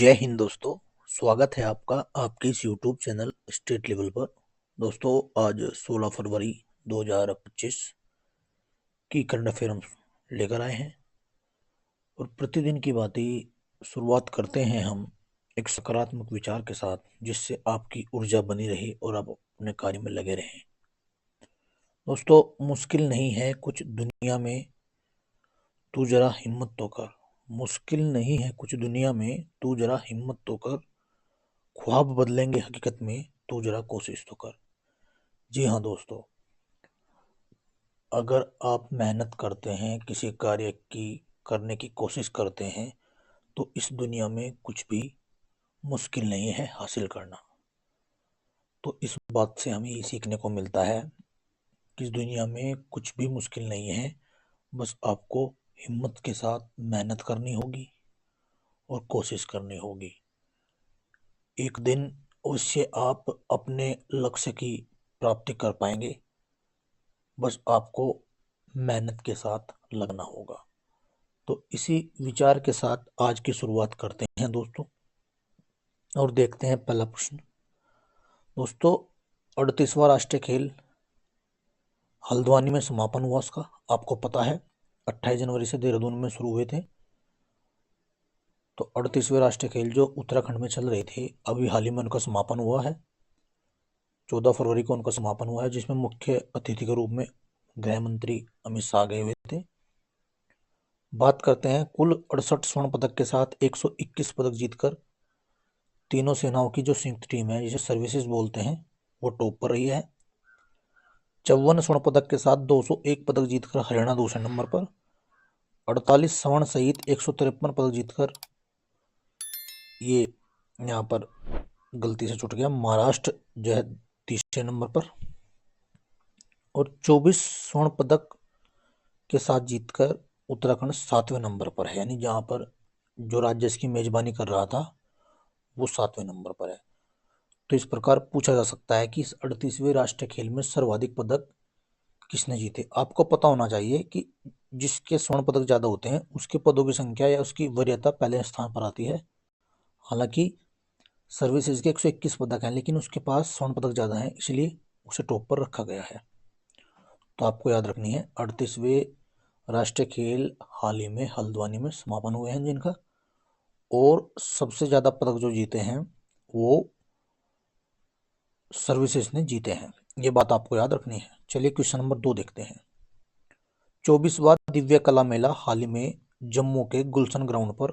जय हिंद दोस्तों। स्वागत है आपका आपके इस यूट्यूब चैनल स्टेट लेवल पर। दोस्तों आज 16 फरवरी 2025 की करंट अफेयर हम लेकर आए हैं और प्रतिदिन की बातें शुरुआत करते हैं हम एक सकारात्मक विचार के साथ, जिससे आपकी ऊर्जा बनी रहे और आप अपने कार्य में लगे रहें। दोस्तों, मुश्किल नहीं है कुछ दुनिया में, तू जरा हिम्मत तो कर। मुश्किल नहीं है कुछ दुनिया में, तू जरा हिम्मत तो कर। ख्वाब बदलेंगे हकीकत में, तू जरा कोशिश तो कर। जी हाँ दोस्तों, अगर आप मेहनत करते हैं, किसी कार्य की करने की कोशिश करते हैं, तो इस दुनिया में कुछ भी मुश्किल नहीं है हासिल करना। तो इस बात से हमें ये सीखने को मिलता है कि इस दुनिया में कुछ भी मुश्किल नहीं है। बस आपको हिम्मत के साथ मेहनत करनी होगी और कोशिश करनी होगी। एक दिन उससे आप अपने लक्ष्य की प्राप्ति कर पाएंगे। बस आपको मेहनत के साथ लगना होगा। तो इसी विचार के साथ आज की शुरुआत करते हैं दोस्तों, और देखते हैं पहला प्रश्न। दोस्तों, 38वां राष्ट्रीय खेल हल्द्वानी में समापन हुआ उसका, आपको पता है 28 जनवरी से देहरादून में शुरू हुए थे। तो 38वें राष्ट्रीय खेल जो उत्तराखंड में चल रहे थे, अभी हाल ही में उनका समापन हुआ है। 14 फरवरी को उनका समापन हुआ है, जिसमें मुख्य अतिथि के रूप में गृह मंत्री अमित शाह गए हुए थे। बात करते हैं कुल 68 स्वर्ण पदक के साथ 121 पदक जीतकर तीनों सेनाओं की जो संयुक्त टीम है, जिसे सर्विसेज बोलते हैं, वो टॉप पर रही है। 54 स्वर्ण पदक के साथ 201 पदक जीतकर हरियाणा दूसरे नंबर पर। 48 स्वर्ण सहित 153 पदक जीतकर ये यहाँ पर गलती से छूट गया, महाराष्ट्र जो है तीसरे नंबर पर। और 24 स्वर्ण पदक के साथ जीतकर उत्तराखंड 7वें नंबर पर है, यानी जहाँ पर जो राज्य इसकी मेजबानी कर रहा था वो 7वें नंबर पर है। तो इस प्रकार पूछा जा सकता है कि इस 38वें राष्ट्रीय खेल में सर्वाधिक पदक किसने जीते। आपको पता होना चाहिए कि जिसके स्वर्ण पदक ज़्यादा होते हैं उसके पदों की संख्या या उसकी वरीयता पहले स्थान पर आती है। हालांकि सर्विसेज के 121 पदक हैं, लेकिन उसके पास स्वर्ण पदक ज़्यादा हैं, इसलिए उसे टॉप पर रखा गया है। तो आपको याद रखनी है 38वें राष्ट्रीय खेल हाल ही में हल्द्वानी में समापन हुए हैं जिनका, और सबसे ज़्यादा पदक जो जीते हैं वो सर्विसेज ने जीते हैं। ये बात आपको याद रखनी है। चलिए क्वेश्चन नंबर 2 देखते हैं। 24वां दिव्य कला मेला हाल ही में जम्मू के गुलशन ग्राउंड पर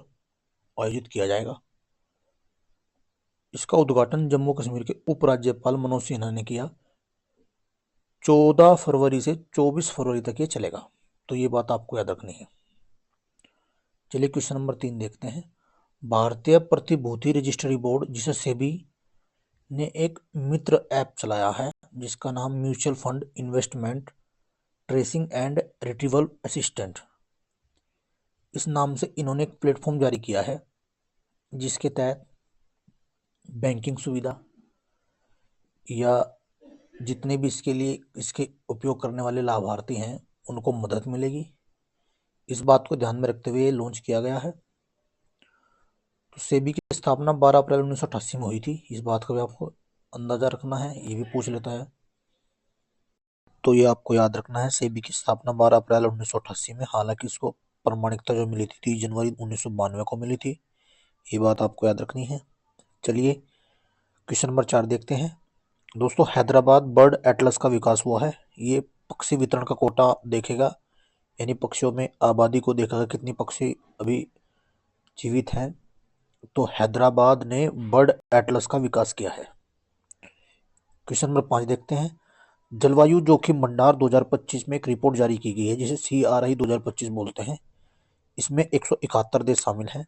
आयोजित किया जाएगा। इसका उद्घाटन जम्मू कश्मीर के उपराज्यपाल मनोज सिन्हा ने किया। 14 फरवरी से 24 फरवरी तक ये चलेगा। तो ये बात आपको याद रखनी है। चलिए क्वेश्चन नंबर 3 देखते हैं। भारतीय प्रतिभूति रजिस्ट्री बोर्ड, जिसे सेबी, ने एक मित्र ऐप चलाया है जिसका नाम mutual fund investment tracing and retrieval assistant. इस नाम से इन्होंने एक प्लेटफॉर्म जारी किया है जिसके तहत बैंकिंग सुविधा या जितने भी इसके लिए इसके उपयोग करने वाले लाभार्थी हैं उनको मदद मिलेगी। इस बात को ध्यान में रखते हुए लॉन्च किया गया है। तो सेबी की स्थापना 12 अप्रैल 1988 में हुई थी। इस बात का भी आपको अंदाजा रखना है, ये भी पूछ लेता है। तो ये आपको याद रखना है, सेबी की स्थापना 12 अप्रैल 1988 में, हालांकि इसको प्रमाणिकता जो मिली थी 30 जनवरी 1992 को मिली थी। ये बात आपको याद रखनी है। चलिए क्वेश्चन नंबर 4 देखते हैं। दोस्तों, हैदराबाद बर्ड एटलस का विकास हुआ है। ये पक्षी वितरण का कोटा देखेगा, यानी पक्षियों में आबादी को देखेगा, कितनी पक्षी अभी जीवित हैं। तो हैदराबाद ने बर्ड एटलस का विकास किया है। क्वेश्चन नंबर 5 देखते हैं। जलवायु जोखिम भंडार 2025 में एक रिपोर्ट जारी की गई है जिसे CRI 2025 बोलते हैं। इसमें 171 देश शामिल हैं।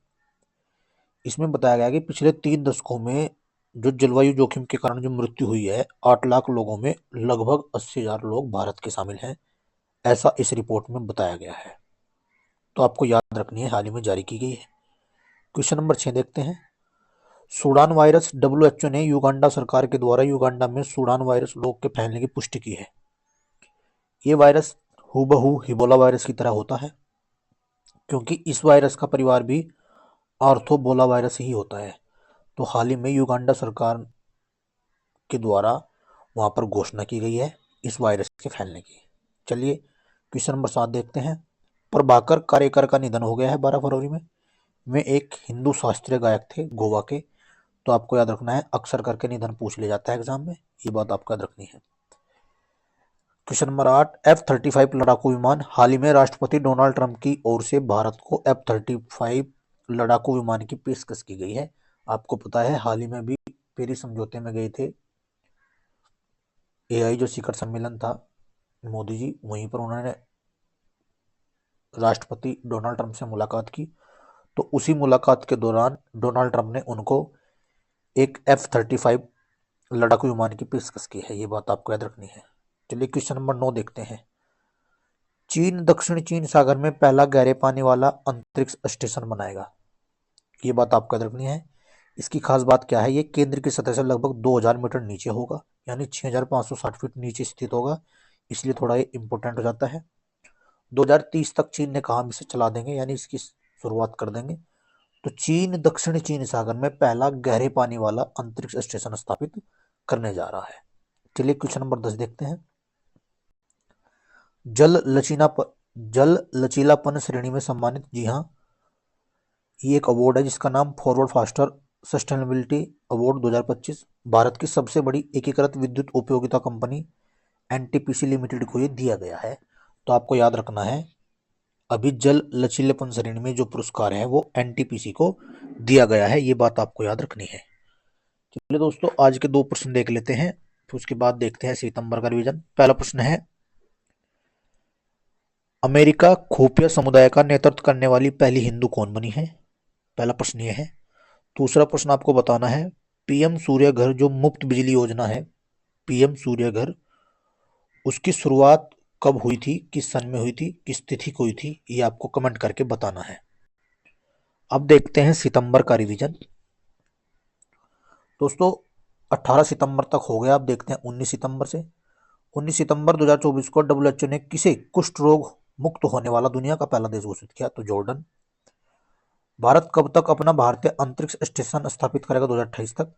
इसमें बताया गया कि पिछले 3 दशकों में जो जलवायु जोखिम के कारण जो मृत्यु हुई है, 8 लाख लोगों में लगभग 80,000 लोग भारत के शामिल हैं, ऐसा इस रिपोर्ट में बताया गया है। तो आपको याद रखनी है, हाल ही में जारी की गई है। क्वेश्चन नंबर 6 देखते हैं। सूडान वायरस, WHO ने युगांडा सरकार के द्वारा युगांडा में सूडान वायरस रोग के फैलने की पुष्टि की है। ये वायरस हूबहू इबोला वायरस की तरह होता है, क्योंकि इस वायरस का परिवार भी आर्थोबोला वायरस ही होता है। तो हाल ही में युगांडा सरकार के द्वारा वहां पर घोषणा की गई है इस वायरस के फैलने की। चलिए क्वेश्चन नंबर 7 देखते हैं। प्रभाकर कारेकर का निधन हो गया है 12 फरवरी में। वे एक हिंदू शास्त्रीय गायक थे गोवा के। तो आपको याद रखना है, अक्सर करके निधन पूछ लिया जाता है एग्जाम में, ये बात आपको याद रखनी है। क्वेश्चन नंबर 8, F-35 लड़ाकू विमान। हाल ही में राष्ट्रपति डोनाल्ड ट्रंप की ओर से भारत को F-35 लड़ाकू विमान की पेशकश की गई है। आपको पता है हाल ही में भी पेरिस समझौते में गए थे, AI जो शिखर सम्मेलन था, मोदी जी वहीं पर उन्होंने राष्ट्रपति डोनाल्ड ट्रंप से मुलाकात की। तो उसी मुलाकात के दौरान डोनाल्ड ट्रंप ने उनको एक F-35 लड़ाकू विमान की पेशकश की है, ये बात आपको याद रखनी है। चलिए क्वेश्चन नंबर 9 देखते हैं। चीन दक्षिण चीन सागर में पहला गहरे पानी वाला अंतरिक्ष स्टेशन बनाएगा, ये बात आपको याद रखनी है। इसकी खास बात क्या है, ये केंद्र की सतह से लगभग 2000 मीटर नीचे होगा, यानी 6560 फीट नीचे स्थित होगा, इसलिए थोड़ा ये इंपॉर्टेंट हो जाता है। 2030 तक चीन ने कहा हम इसे चला देंगे, यानी इसकी शुरुआत कर देंगे। तो चीन दक्षिण चीन सागर में पहला गहरे पानी वाला अंतरिक्ष स्टेशन स्थापित करने जा रहा है। चलिए क्वेश्चन नंबर 10 देखते हैं। जल लचीलापन श्रेणी में सम्मानित, जी हाँ, ये एक अवार्ड है जिसका नाम forward faster sustainability award 2025 Bharat की सबसे बड़ी एकीकृत विद्युत उपयोगिता कंपनी NTPC लिमिटेड को ये दिया गया है। तो आपको याद रखना है, अभी जल लचीलेपन श्रेणी में जो पुरस्कार है वो NTPC को दिया गया है, ये बात आपको याद रखनी है। चलिए दोस्तों, आज के 2 प्रश्न देख लेते हैं, फिर उसके बाद देखते हैं सितंबर का रिवीजन। पहला प्रश्न है, अमेरिका खुफिया समुदाय का नेतृत्व करने वाली पहली हिंदू कौन बनी है? पहला प्रश्न ये है। दूसरा प्रश्न आपको बताना है, PM सूर्य घर जो मुफ्त बिजली योजना है, PM सूर्य घर, उसकी शुरुआत कब हुई थी, किस सन में हुई थी, किस तिथि को हुई थी, ये आपको कमेंट करके बताना है। अब देखते हैं सितंबर का रिवीजन। दोस्तों 18 सितंबर तक हो गया, अब देखते हैं 19 सितंबर से। 19 सितंबर 2024 को WHO ने किसे कुष्ठ रोग मुक्त होने वाला दुनिया का पहला देश घोषित किया? तो जॉर्डन। भारत कब तक अपना भारतीय अंतरिक्ष स्टेशन स्थापित करेगा? 2028 तक।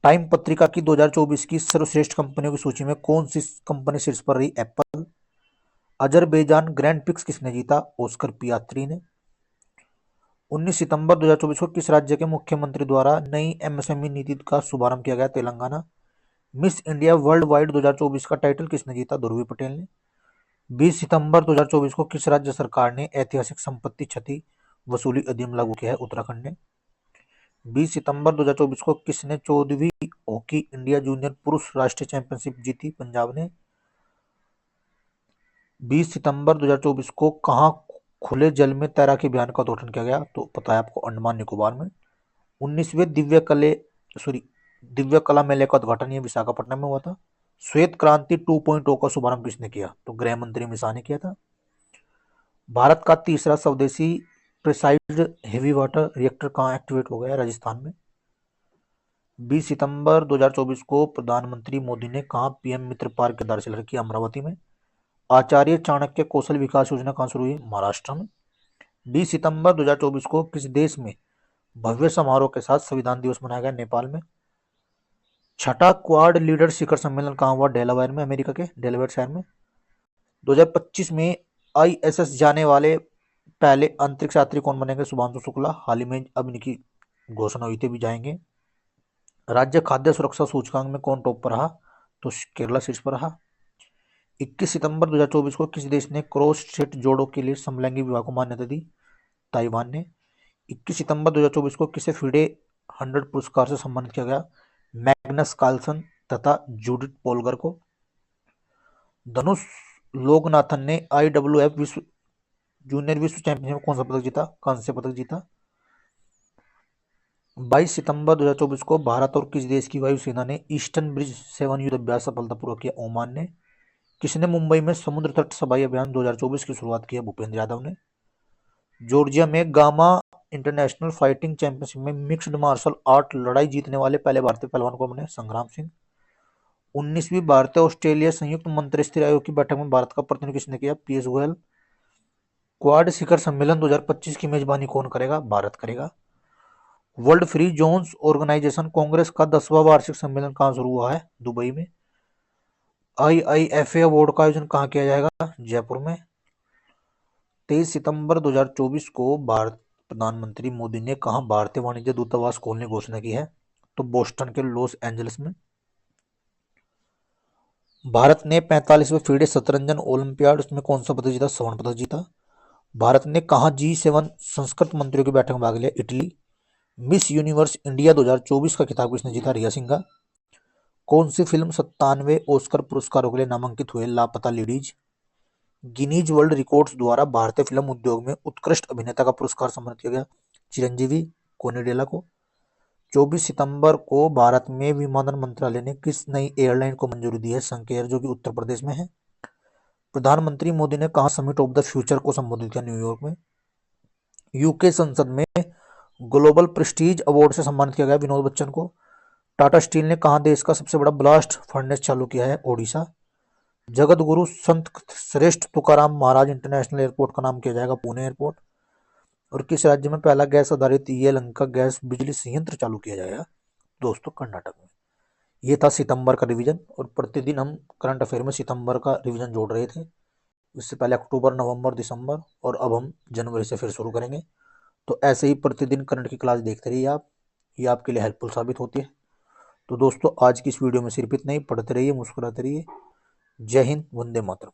टाइम पत्रिका की 2024 की सर्वश्रेष्ठ कंपनियों की सूची में कौन सी कंपनी शीर्ष पर रही? एप्पल। अजरबैजान ग्रैंड प्रिक्स किसने जीता? ऑस्कर पियात्री ने। 19 सितंबर 2024 को किस राज्य के मुख्यमंत्री द्वारा नई MSME नीति का शुभारंभ किया गया? Telangana. Miss India world wide 2024 का टाइटल किसने जीता? ध्रुवी पटेल ने। 20 सितंबर 2024 को किस राज्य सरकार ने ऐतिहासिक संपत्ति क्षति वसूली अधिनियम लागू किया है? उत्तराखंड ने। 20 सितंबर 2024 को किसने 14वीं हॉकी इंडिया जूनियर पुरुष राष्ट्रीय चैंपियनशिप जीती? पंजाब ने। 20 सितंबर 2024 को कहां खुले जल में तैराकी अभियान का उद्घाटन किया गया? तो पता है आपको, अंडमान निकोबार में। 19वें दिव्य कला मेले का उद्घाटन ये विशाखापट्टनम में हुआ था। श्वेत क्रांति 2.0 का शुभारंभ किसने किया? तो गृह मंत्री अमित शाह ने किया था। भारत का तीसरा स्वदेशी प्रेसाइज्ड हेवी वाटर रिएक्टर कहाँ एक्टिवेट हो गया? राजस्थान में। 20 सितंबर 2024 को प्रधानमंत्री मोदी ने कहा PM मित्र पार्क की आधारशिला रखी? अमरावती में। आचार्य चाणक्य कौशल विकास योजना कहाँ शुरू हुई? महाराष्ट्र में। 20 सितंबर 2024 को किस देश में भव्य समारोह के साथ संविधान दिवस मनाया गया? नेपाल में। छठा क्वाड लीडर शिखर सम्मेलन कहाँ हुआ? डेलावेयर में, अमेरिका के डेलावेयर शहर में। 2025 में ISS जाने वाले पहले अंतरिक्ष यात्री कौन बनेंगे? शुभांशु शुक्ला। हाल ही में अब इनकी घोषणा हुई थी, भी जाएंगे। राज्य खाद्य सुरक्षा सूचकांक में कौन टॉप पर रहा? तो केरला शीर्ष पर रहा। 21 सितंबर 2024 को किस देश ने क्रॉस स्टेट जोड़ों के लिए समलैंगिक विवाह को मान्यता दी? ताइवान ने। 21 सितंबर 2024 को किसे FIDE 100 पुरस्कार से सम्मानित किया गया? मैग्नस कार्लसन तथा जूडिथ पोलगर को। धनुष लोकनाथन ने IWF जूनियर विश्व चैंपियनशिप में कौन सा पदक जीता? कांस्य पदक जीता। 22 सितंबर 2024 को भारत और किस देश की वायुसेना ने ईस्टर्न ब्रिज 7 युद्ध अभ्यास सफलतापूर्वक किया? ओमान ने। किसने मुंबई में समुद्र तट सफाई अभियान 2024 की शुरुआत की है? भूपेंद्र यादव ने। जॉर्जिया में गामा इंटरनेशनल फाइटिंग चैंपियनशिप में मिक्स्ड मार्शल आर्ट लड़ाई जीतने वाले पहले भारतीय पहलवान कौन बने? संग्राम सिंह। 19वीं भारतीय ऑस्ट्रेलिया संयुक्त मंत्रिस्तरीय आयोग की बैठक में भारत का प्रतिनिधित्व किसने किया? पीयूष गोयल। क्वाड शिखर सम्मेलन 2025 की मेजबानी कौन करेगा? भारत करेगा। World free zones organisation congress का 10वां वार्षिक सम्मेलन कहाँ शुरू हुआ है? दुबई में। IIFA अवार्ड का आयोजन कहाँ किया जाएगा? जयपुर में। 23 सितंबर 2024 को भारत प्रधानमंत्री मोदी ने कहाँ भारतीय वाणिज्य दूतावास खोलने की घोषणा की है? तो बोस्टन के लॉस एंजलिस में। भारत ने 45वें फीडे शतरंजन ओलंपियाड उसमें कौन सा पदक जीता? स्वर्ण पदक जीता। भारत ने कहाँ G7 संस्कृत मंत्रियों की बैठक में भाग लिया? इटली। मिस यूनिवर्स इंडिया 2024 का खिताब किसने जीता? रिया सिंघा। कौन सी फिल्म 97 ऑस्कर पुरस्कारों के लिए नामांकित हुए? लापता लेडीज। गिनीज वर्ल्ड रिकॉर्ड्स द्वारा भारतीय फिल्म उद्योग में उत्कृष्ट अभिनेता का पुरस्कार सम्मानित किया गया चिरंजीवी कोनिडेला को। 24 सितंबर को भारत में विमानन मंत्रालय ने किस नई एयरलाइन को मंजूरी दी है? संकेयर, जो कि उत्तर प्रदेश में है। प्रधानमंत्री मोदी ने कहा समिट ऑफ द फ्यूचर को संबोधित किया? न्यूयॉर्क में। यूके संसद में ग्लोबल प्रेस्टीज अवार्ड से सम्मानित किया गया विनोद बच्चन को। टाटा स्टील ने कहा देश का सबसे बड़ा ब्लास्ट फर्नेस चालू किया है? ओडिशा। जगत गुरु संत श्रेष्ठ तुकाराम महाराज इंटरनेशनल एयरपोर्ट का नाम किया जाएगा? पुणे एयरपोर्ट। और किस राज्य में पहला गैस आधारित यलहंका गैस बिजली संयंत्र चालू किया जाएगा? दोस्तों, कर्नाटक में। ये था सितंबर का रिवीजन, और प्रतिदिन हम करंट अफेयर में सितंबर का रिवीजन जोड़ रहे थे। इससे पहले अक्टूबर, नवंबर, दिसंबर, और अब हम जनवरी से फिर शुरू करेंगे। तो ऐसे ही प्रतिदिन करंट की क्लास देखते रहिए आप, ये आपके लिए हेल्पफुल साबित होती है। तो दोस्तों, आज की इस वीडियो में सिर्फ इतना ही। पढ़ते रहिए, मुस्कुराते रहिए। जय हिंद, वंदे मातरम।